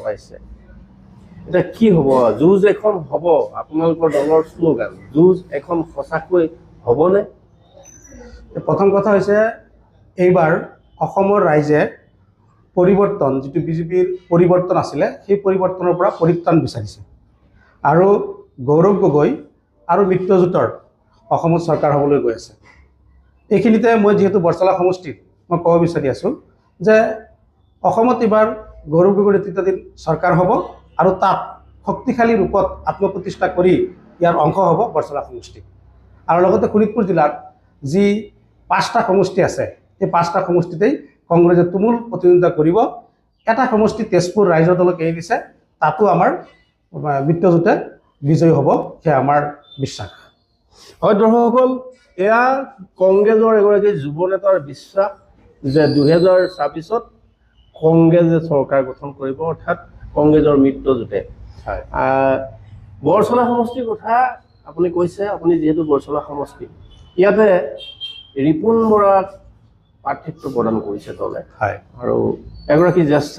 পাইছে এটা কি হ'ব যুঁজ এখন হ'ব আপোনালোকৰ দলৰ শ্লোগান যুঁজ এখন সঁচাকৈ হ'বনে প্ৰথম কথা হৈছে এইবাৰ অসমৰ ৰাইজে পৰিৱৰ্তন যিটো বিজেপিৰ পৰিৱৰ্তন আছিলে সেই পৰিৱৰ্তনৰ পৰা পৰিত্ৰাণ বিচাৰিছে আৰু গৌৰৱ গগৈ আৰু মিত্ৰজোঁটৰ অসমত চৰকাৰ হ'বলৈ গৈ আছে এইখিনিতে মই যিহেতু বৰচলা সমষ্টিত মই ক'ব বিচাৰি আছোঁ যে অসমত এইবাৰ গৌৰৱ গগৈৰ নেতৃত্বাধীন চৰকাৰ হ'ব আৰু তাত শক্তিশালী ৰূপত আত্মপ্ৰতিষ্ঠা কৰি ইয়াৰ অংশ হ'ব বৰচলা সমষ্টি আৰু লগতে শোণিতপুৰ জিলাত যি 5টা সমষ্টি আছে এই 5টা সমষ্টিতেই কংগ্ৰেছে তুমুল প্ৰতিদ্বন্দ্বিতা কৰিব এটা সমষ্টি তেজপুৰ ৰাইজৰ দলক এৰি দিছে তাতো আমাৰ মিত্ৰজোঁটে বিজয়ী হ'ব সেয়া আমাৰ বিশ্বাস হয় দৰ্শকসকল এয়া কংগ্ৰেছৰ এগৰাকী যুৱ নেতাৰ বিশ্বাস যে 2024ত কংগ্ৰেছে চৰকাৰ গঠন কৰিব অৰ্থাৎ কংগ্ৰেছৰ মিত্ৰজোঁটে বৰচলা সমষ্টিৰ কথা আপুনি কৈছে আপুনি যিহেতু বৰচলা সমষ্টি ইয়াতে ৰিপুণ বৰাক প্ৰাৰ্থিত্ব প্ৰদান কৰিছে দলে আৰু এগৰাকী জ্যেষ্ঠ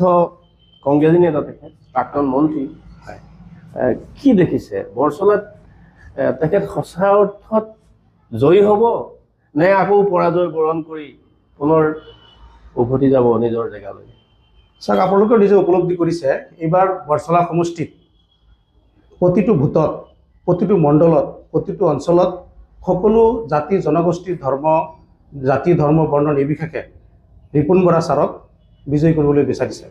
কংগ্ৰেছী নেতা তেখেত প্ৰাক্তন মন্ত্ৰী কি দেখিছে বৰচলাত তেখেত সঁচা অৰ্থত জয়ী হ'ব নে আকৌ পৰাজয় বৰণ কৰি পুনৰ উভতি যাব নিজৰ জেগালৈ চাওক আপোনালোকে নিজে উপলব্ধি কৰিছে এইবাৰ বৰচলা সমষ্টিত প্ৰতিটো ভোটত প্ৰতিটো মণ্ডলত প্ৰতিটো অঞ্চলত সকলো জাতি জনগোষ্ঠী জাতি ধৰ্ম বৰ্ণ নিৰ্বিশেষে ৰিপুণ বৰা ছাৰক বিজয়ী কৰিবলৈ বিচাৰিছে